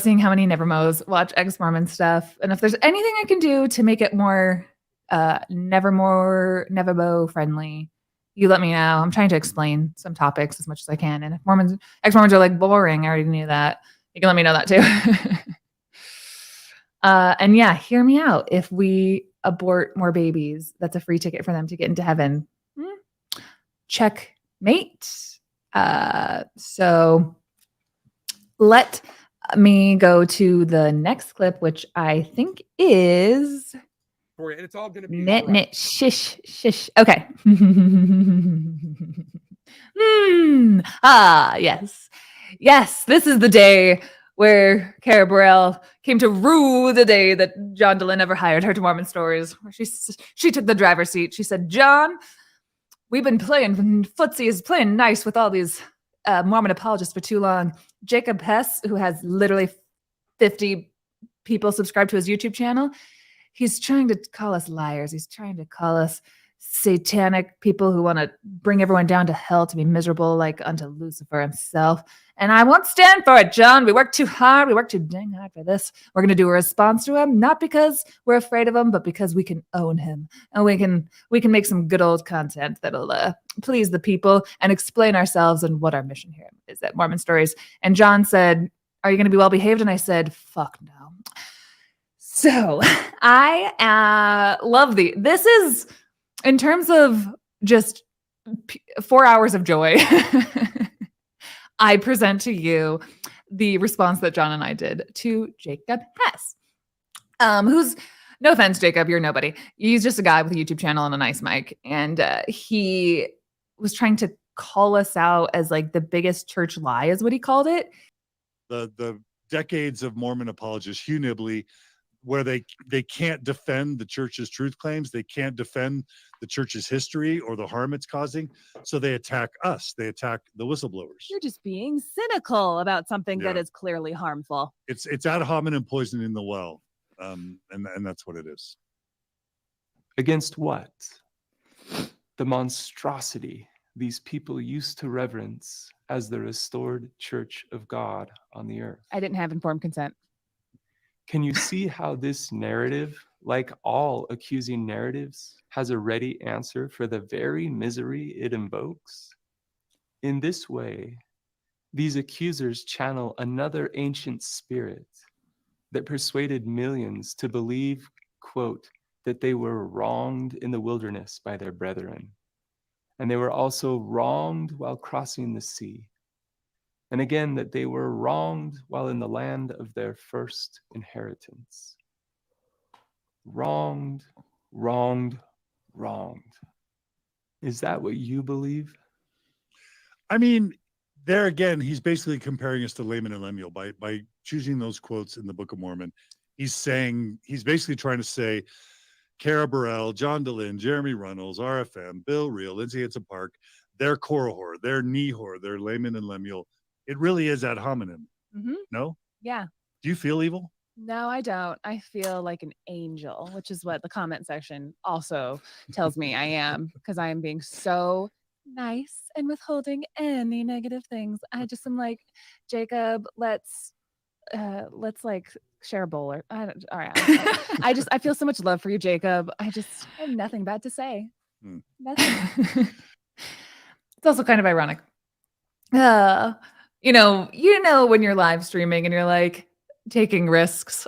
seeing how many Nevermos watch ex-Mormon stuff. And if there's anything I can do to make it more Nevermo friendly, you let me know. I'm trying to explain some topics as much as I can. And if ex-Mormons are like boring, I already knew that. You can let me know that too. And yeah, hear me out. If we abort more babies, that's a free ticket for them to get into heaven. Checkmate. So let me go to the next clip, which I think is And it's all going to be knit, shish. Okay. Yes. This is the day where Cara Burrell came to rue the day that John Dehlin ever hired her to Mormon Stories. Where she took the driver's seat. She said, "John, we've been playing footsies, playing nice with all these Mormon apologists for too long. Jacob Hess, who has literally 50 people subscribed to his YouTube channel, he's trying to call us liars. He's trying to call us satanic people who want to bring everyone down to hell to be miserable like unto Lucifer himself. And I won't stand for it, John. We worked too hard. We worked too dang hard for this. We're going to do a response to him, not because we're afraid of him, but because we can own him. And we can make some good old content that'll please the people and explain ourselves and what our mission here is at Mormon Stories." And John said, "Are you going to be well behaved?" And I said, "Fuck no." So I love this is, in terms of just 4 hours of joy, I present to you the response that John and I did to Jacob Hess, who's, no offense, Jacob, you're nobody. He's just a guy with a YouTube channel and a nice mic. And he was trying to call us out as like the biggest church lie is what he called it. The decades of Mormon apologists, Hugh Nibley, where they can't defend the church's truth claims, they can't defend the church's history or the harm it's causing, so they attack us. They attack the whistleblowers. You're just being cynical about something that is clearly harmful. It's ad hominem poisoning the well, and that's what it is. Against what? The monstrosity these people used to reverence as the restored church of God on the earth. I didn't have informed consent. Can you see how this narrative, like all accusing narratives, has a ready answer for the very misery it invokes? In this way, these accusers channel another ancient spirit that persuaded millions to believe, quote, that they were wronged in the wilderness by their brethren, and they were also wronged while crossing the sea. And again, that they were wronged while in the land of their first inheritance. Wronged. Is that what you believe? I mean, there again, he's basically comparing us to Laman and Lemuel by choosing those quotes in the Book of Mormon. He's basically trying to say, Cara Burrell, John Dehlin, Jeremy Runnels, RFM, Bill Reel, Lindsay Hitson Park, they're Korihor, they're Nehor, they're Laman and Lemuel. It really is ad hominem. Mm-hmm. No? Yeah. Do you feel evil? No, I don't. I feel like an angel, which is what the comment section also tells me I am, because I am being so nice and withholding any negative things. I just am like, Jacob, let's let's like share a bowl or all right. I feel so much love for you, Jacob. I have nothing bad to say. Nothing. It's also kind of ironic. When you're live streaming and you're like taking risks.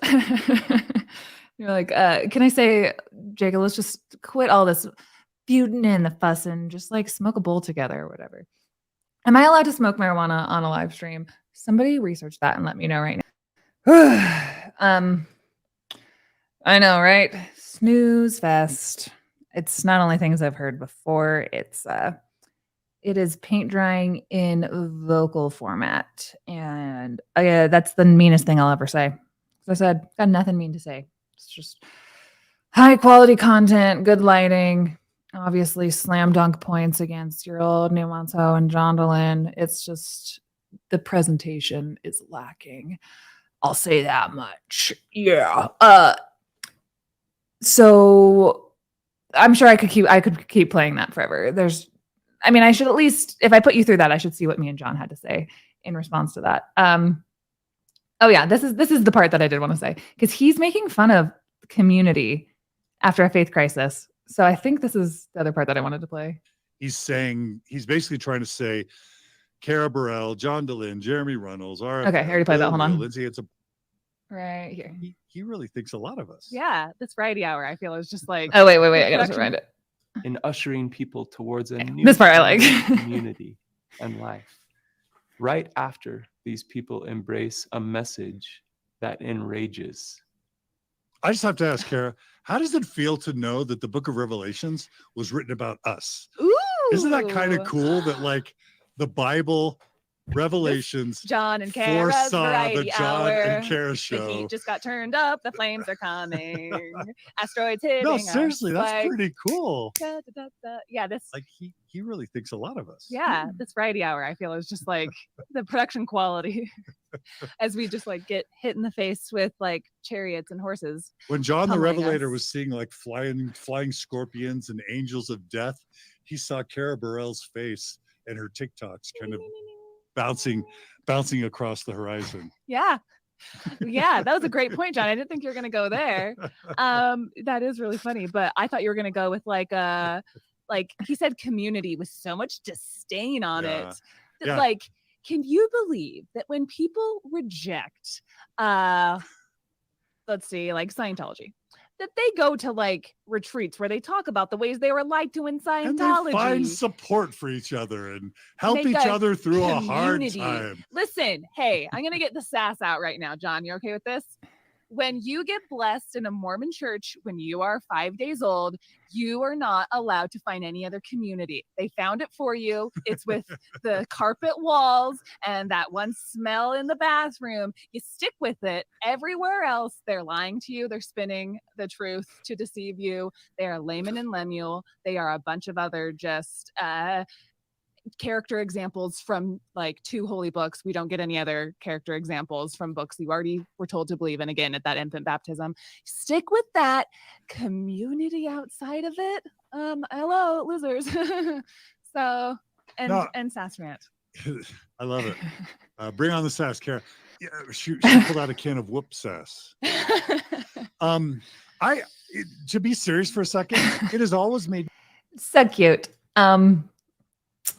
You're like, can I say, Jacob, let's just quit all this feuding and the fuss and just like smoke a bowl together or whatever. Am I allowed to smoke marijuana on a live stream? Somebody research that and let me know right now. I know, right? Snooze fest. It's not only things I've heard before, it is paint drying in vocal format. And that's the meanest thing I'll ever say. As I said, got nothing mean to say. It's just high quality content, good lighting, obviously slam dunk points against your old Nuanceau and Jondelin. It's just the presentation is lacking. I'll say that much. Yeah. So I'm sure I could keep playing that forever. I should at least, if I put you through that, I should see what me and John had to say in response to that. Oh yeah, this is the part that I did want to say, because he's making fun of community after a faith crisis. So I think this is the other part that I wanted to play. He's basically trying to say, Cara Burrell, John DeLynn, Jeremy Runnels, okay, I already played that. Hold on. Lindsay, it's right here. He really thinks a lot of us. Yeah, this Friday hour, I feel is just like. Oh wait, I gotta find it. In ushering people towards a new this part I like. community and life. Right after these people embrace a message that enrages. I just have to ask, Cara, how does it feel to know that the book of Revelations was written about us? Ooh. Isn't that kind of cool that like the Bible, Revelations, John and Cara's foresaw the variety John hour. and Cara The show? heat just got turned up. The flames are coming. Asteroids hitting. No, us, seriously, that's like, pretty cool. Yeah, this. Like he really thinks a lot of us. Yeah, this Friday hour, I feel is just like the production quality as we just like get hit in the face with like chariots and horses. When John the pummeling Revelator us. was seeing like flying scorpions and angels of death, he saw Cara Burrell's face and her TikToks kind of bouncing across the horizon. Yeah. Yeah, that was a great point, John. I didn't think you were going to go there. That is really funny, but I thought you were going to go with like he said community with so much disdain on it. Yeah. Like, can you believe that when people reject let's see, like Scientology, that they go to like retreats where they talk about the ways they were lied to in Scientology. And they find support for each other and help Make each a other through a hard community. time. Listen, hey, I'm going to get the sass out right now, John. You okay with this? When you get blessed in a Mormon church, when you are 5 days old, you are not allowed to find any other community. They found it for you. It's with the carpet walls and that one smell in the bathroom. You stick with it. Everywhere else, they're lying to you. They're spinning the truth to deceive you. They are Layman and Lemuel. They are a bunch of other just character examples from like 2 holy books. We don't get any other character examples from books you already were told to believe in, again at that infant baptism. Stick with that community outside of it. Hello, losers. So and sass rant. I love it. Bring on the sass, Cara. Yeah, she pulled out a can of whoop sass. To be serious for a second, it has always made so cute.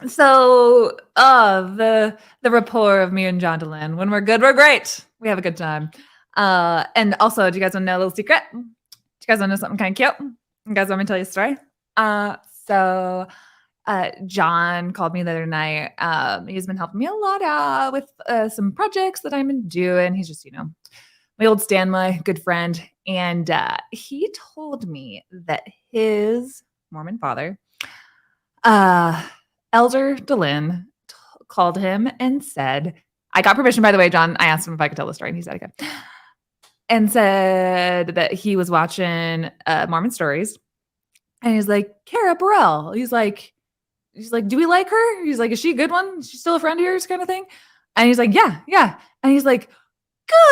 So the rapport of me and John DeLynn, when we're good, we're great. We have a good time. And also, do you guys want to know a little secret? Do you guys want to know something kind of cute? You guys want me to tell you a story? So John called me the other night. He's been helping me a lot with some projects that I'm doing. He's just, my old Stanley, good friend. And he told me that his Mormon father, Elder DeLynn, called him and said, I got permission, by the way, John. I asked him if I could tell the story, and he said I could. And said that he was watching Mormon Stories. And he's like, Cara Burrell. He's like, do we like her? He's like, is she a good one? Is she still a friend of yours, kind of thing? And he's like, yeah. And he's like,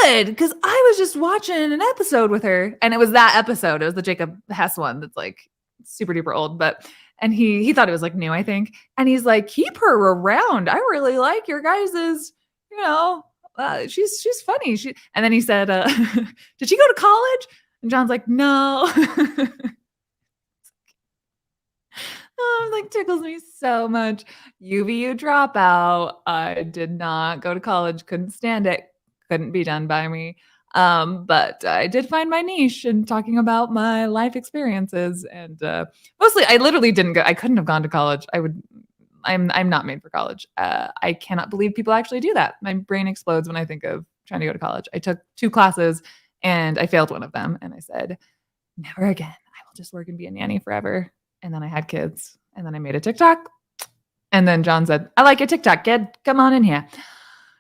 good, because I was just watching an episode with her. And it was that episode. It was the Jacob Hess one that's like super duper old, but and he thought it was like new, I think. And he's like, keep her around. I really like your guys's, she's funny. And then he said, did she go to college? And John's like, no. Oh, like tickles me so much. UVU dropout. I did not go to college. Couldn't stand it. Couldn't be done by me. But I did find my niche in talking about my life experiences, and mostly I literally didn't go. I couldn't have gone to college. I'm not made for college. I cannot believe people actually do that. My brain explodes when I think of trying to go to college. I took 2 classes and I failed one of them, and I said, never again. I will just work and be a nanny forever. And then I had kids, and then I made a TikTok. And then John said, I like your TikTok, kid. Come on in here.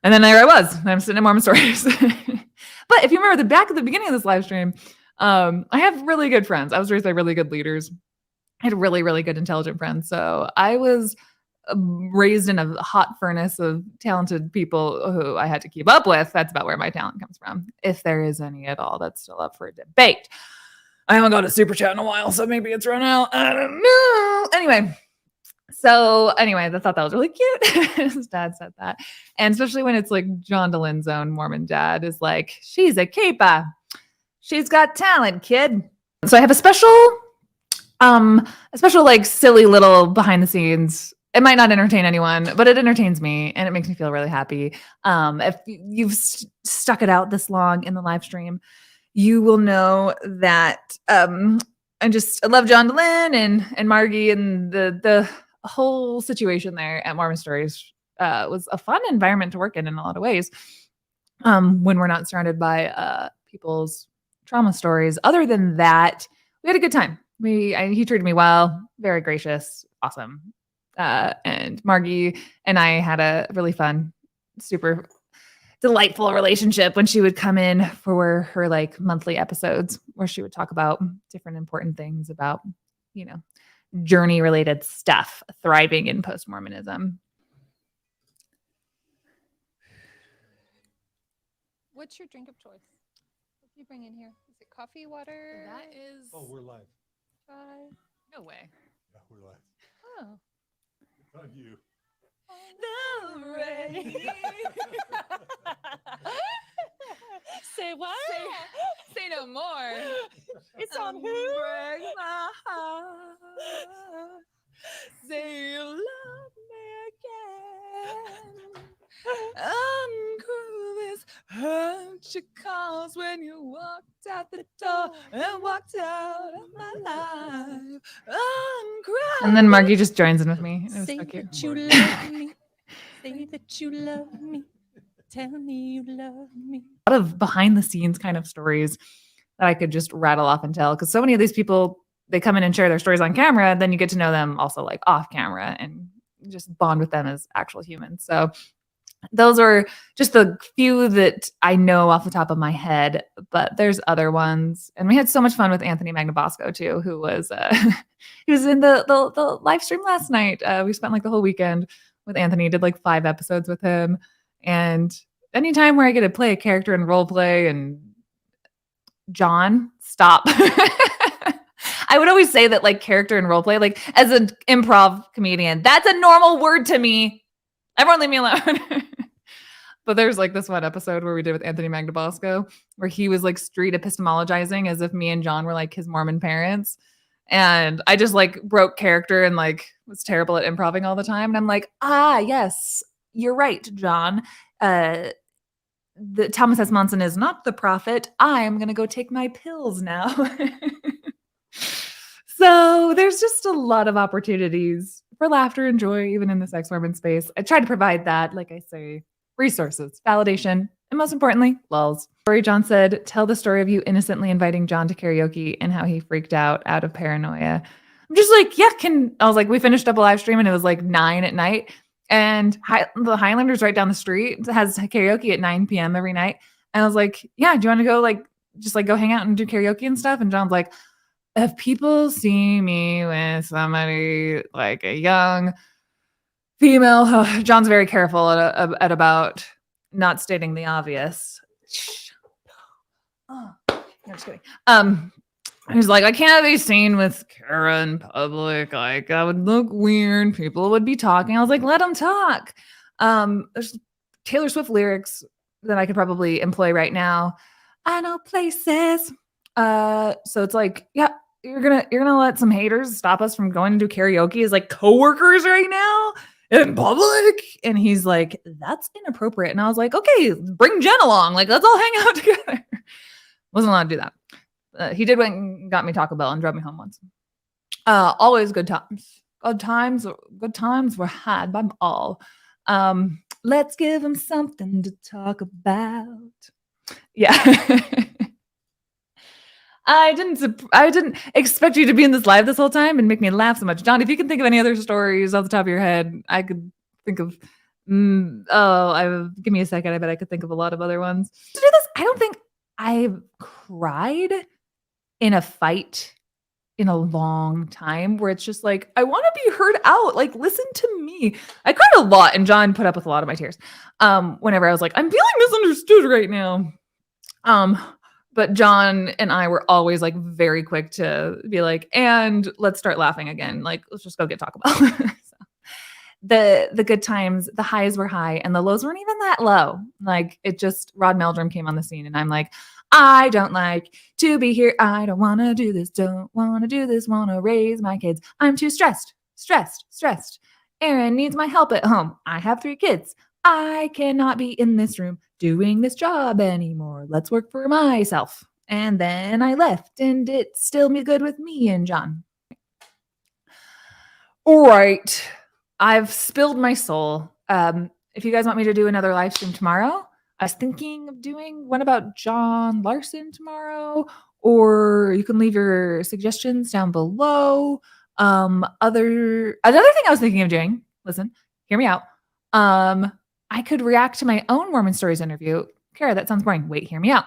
And then there I was. I'm sitting in Mormon Stories. But if you remember back at the beginning of this live stream, I have really good friends. I was raised by really good leaders. I had really, really good, intelligent friends. So I was raised in a hot furnace of talented people who I had to keep up with. That's about where my talent comes from. If there is any at all, that's still up for a debate. I haven't got a super chat in a while, so maybe it's run out. I don't know. Anyway, I thought that was really cute. His dad said that. And especially when it's like John DeLynne's own Mormon dad is like, she's a keeper. She's got talent, kid. So I have a special like silly little behind the scenes. It might not entertain anyone, but it entertains me and it makes me feel really happy. If you've stuck it out this long in the live stream, you will know that I love John DeLynne and Margie, and the whole situation there at Mormon Stories was a fun environment to work in a lot of ways. When we're not surrounded by people's trauma stories. Other than that, we had a good time. He treated me well, very gracious, awesome. And Margie and I had a really fun, super delightful relationship when she would come in for her like monthly episodes where she would talk about different important things about, journey related stuff, thriving in post-Mormonism. What's your drink of choice? What do you bring in here? Is it coffee, water? That is. Oh, we're live. No way. Yeah, we're live. Oh. It's on you. The rain. Say what? Say no more. It's on who? Break my heart. Say you love me again. Uncrew this hurt you caused when you walked out the door and walked out of my life. And then Margie just joins in with me. It was Say so cute. that you love me. Say that you love me. Tell me you love me. A lot of behind the scenes kind of stories that I could just rattle off and tell, because so many of these people, they come in and share their stories on camera, then you get to know them also like off camera and just bond with them as actual humans. So those are just the few that I know off the top of my head, but there's other ones. And we had so much fun with Anthony Magnabosco too, who was he was in the live stream last night. We spent like the whole weekend with Anthony, did like 5 episodes with him. And anytime where I get to play a character in role play, and John, stop. I would always say that like character and role play, like as an improv comedian, that's a normal word to me. Everyone leave me alone. But there's like this one episode where we did with Anthony Magnabosco where he was like street epistemologizing as if me and John were like his Mormon parents. And I just like broke character and like was terrible at improving all the time. And I'm like, yes, you're right, John. The Thomas S. Monson is not the prophet. I'm going to go take my pills now. So there's just a lot of opportunities for laughter and joy, even in the sex Mormon space. I try to provide that, like I say, resources, validation, and most importantly, lulz. John said, tell the story of you innocently inviting John to karaoke and how he freaked out of paranoia. I'm just like, I was like, we finished up a live stream and it was like 9 at night. And the Highlanders right down the street has karaoke at 9 p.m. every night. And I was like, yeah, do you want to go like, just like go hang out and do karaoke and stuff? And John's like, if people see me with somebody like a young female, John's very careful at about not stating the obvious. Oh, no, just kidding. He's like, I can't be seen with Kara in public. Like, I would look weird. People would be talking. I was like, let them talk. There's Taylor Swift lyrics that I could probably employ right now. I know places. So it's like, yeah, you're gonna let some haters stop us from going to do karaoke as like coworkers right now in public. And he's like, that's inappropriate. And I was like, okay, bring Jen along. Like, let's all hang out together. Wasn't allowed to do that. He did went and got me Taco Bell and drove me home once. Always good times. Good times were had by all. Let's give him something to talk about. Yeah. I didn't expect you to be in this live this whole time and make me laugh so much. John, if you can think of any other stories off the top of your head, I could think of give me a second. I bet I could think of a lot of other ones. To do this, I don't think I've cried in a fight in a long time where it's just like, I want to be heard out. Like, listen to me. I cried a lot, and John put up with a lot of my tears. Whenever I was like, I'm feeling misunderstood right now. But John and I were always like very quick to be like, and let's start laughing again. Like, let's just go get Taco Bell. So, the good times, the highs were high and the lows weren't even that low. Like, it just, Rod Meldrum came on the scene and I'm like, I don't like to be here. I don't want to do this. Don't want to do this. Want to raise my kids. I'm too stressed. Aaron needs my help at home. I have 3 kids. I cannot be in this room doing this job anymore. Let's work for myself. And then I left and it's still good with me and John. All right. I've spilled my soul. If you guys want me to do another live stream tomorrow, I was thinking of doing one about John Larson tomorrow, or you can leave your suggestions down below. Another thing I was thinking of doing, listen, hear me out. I could react to my own Mormon Stories interview. Kara, that sounds boring. Wait, hear me out.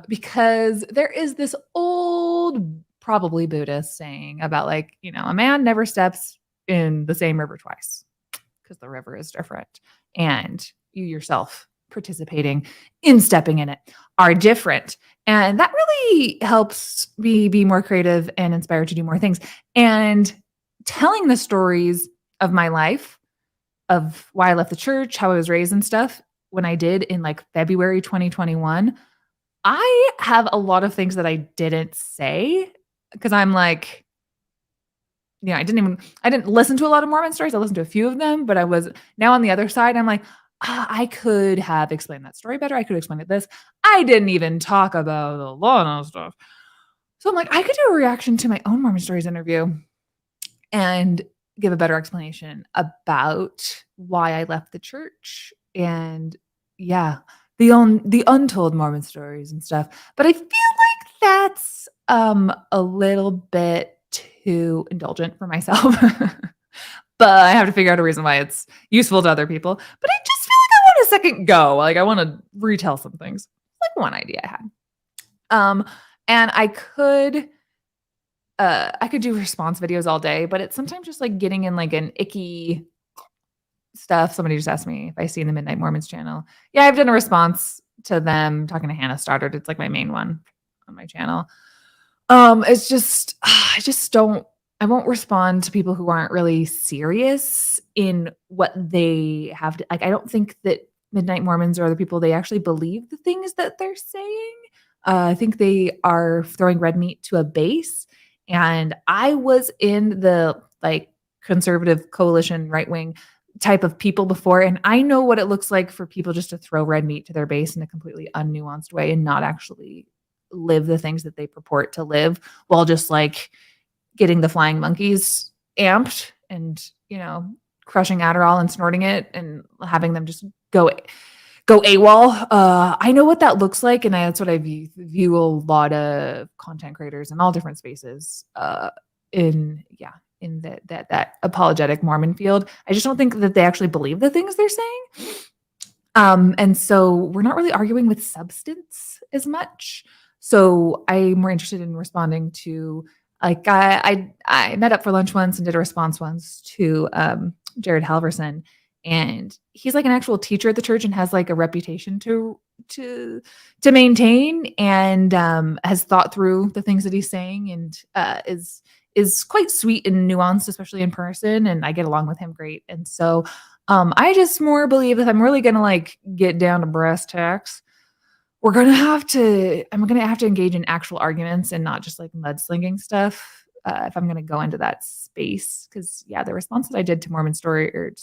Because there is this old, probably Buddhist saying about like, a man never steps in the same river twice because the river is different. And you yourself participating in stepping in it are different. And that really helps me be more creative and inspired to do more things. And telling the stories of my life, of why I left the church, how I was raised and stuff, when I did in like February 2021, I have a lot of things that I didn't say because I'm like, I didn't listen to a lot of Mormon stories. I listened to a few of them, but I was now on the other side. I'm like, I could have explained that story better. I could have explained it this. I didn't even talk about a lot of stuff. So I'm like, I could do a reaction to my own Mormon Stories interview and give a better explanation about why I left the church and the untold Mormon stories and stuff. But I feel like that's a little bit too indulgent for myself. But I have to figure out a reason why it's useful to other people. But I just feel like I want a second go. Like, I want to retell some things. Like one idea I had. And I could do response videos all day, but it's sometimes just like getting in like an icky stuff. Somebody just asked me if I see in the Midnight Mormons channel. Yeah, I've done a response to them talking to Hannah Stoddard. It's like my main one on my channel. It's just, I won't respond to people who aren't really serious in what they have to, like, I don't think that Midnight Mormons are the people they actually believe the things that they're saying. I think they are throwing red meat to a base. And I was in the like conservative coalition, right wing type of people before. And I know what it looks like for people just to throw red meat to their base in a completely unnuanced way and not actually live the things that they purport to live while just like getting the flying monkeys amped and, crushing Adderall and snorting it and having them just go AWOL. I know what that looks like. And that's what I view a lot of content creators in all different spaces in that apologetic Mormon field. I just don't think that they actually believe the things they're saying. And so we're not really arguing with substance as much. So I'm more interested in responding to, like, I met up for lunch once and did a response once to Jared Halverson, and he's like an actual teacher at the church and has like a reputation to maintain, and has thought through the things that he's saying, and is quite sweet and nuanced, especially in person. And I get along with him great. And so I just more believe if I'm really gonna like get down to brass tacks, I'm gonna have to engage in actual arguments and not just like mudslinging stuff. If I'm gonna go into that space, because yeah, the response that I did to Mormon Story or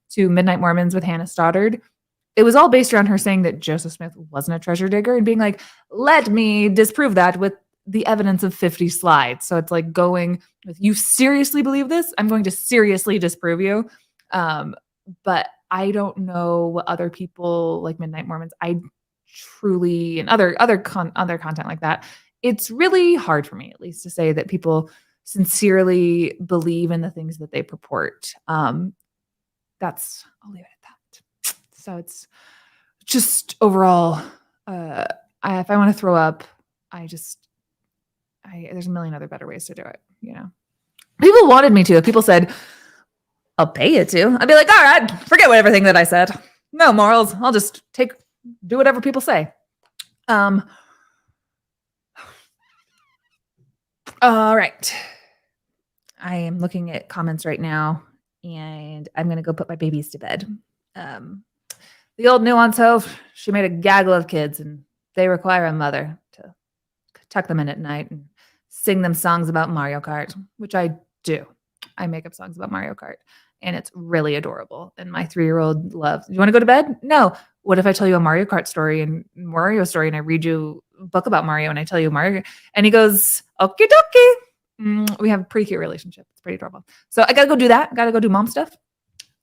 to Midnight Mormons with Hannah Stoddard, it was all based around her saying that Joseph Smith wasn't a treasure digger and being like, let me disprove that with the evidence of 50 slides. So it's like going with, you seriously believe this? I'm going to seriously disprove you. But I don't know what other people like Midnight Mormons, I truly, and other content like that, it's really hard for me at least to say that people sincerely believe in the things that they purport. I'll leave it at that. So it's just overall, if I want to throw up, there's a million other better ways to do it. You know, people wanted me to. If people said, I'll pay you to, I'd be like, all right, forget everything that I said. No morals. I'll just do whatever people say. All right. I am looking at comments right now, and I'm going to go put my babies to bed. The old nuance hoe, she made a gaggle of kids, and they require a mother to tuck them in at night and sing them songs about Mario Kart, which I do. I make up songs about Mario Kart, and it's really adorable. And my 3-year-old loves. You want to go to bed? No. What if I tell you a Mario Kart story and Mario story, and I read you a book about Mario, and I tell you Mario, and he goes, okie dokie. We have a pretty cute relationship. It's pretty adorable. So I got to go do that. Got to go do mom stuff.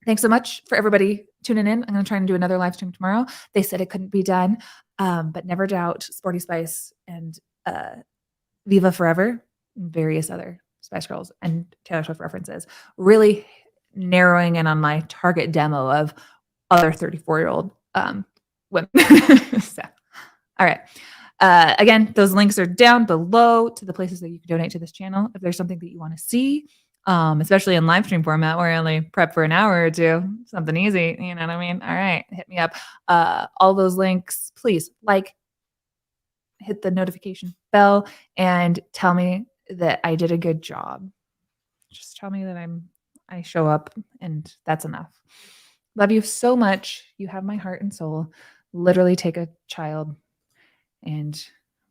Thanks so much for everybody tuning in. I'm going to try and do another live stream tomorrow. They said it couldn't be done, but never doubt Sporty Spice and Viva Forever and various other Spice Girls and Taylor Swift references, really narrowing in on my target demo of other 34-year-old women. So, all right. Again, those links are down below to the places that you can donate to this channel. If there's something that you want to see, especially in live stream format where I only prep for an hour or two, something easy, you know what I mean? All right, hit me up. All those links, please hit the notification bell and tell me that I did a good job. Just tell me that I show up, and that's enough. Love you so much. You have my heart and soul. Literally take a child and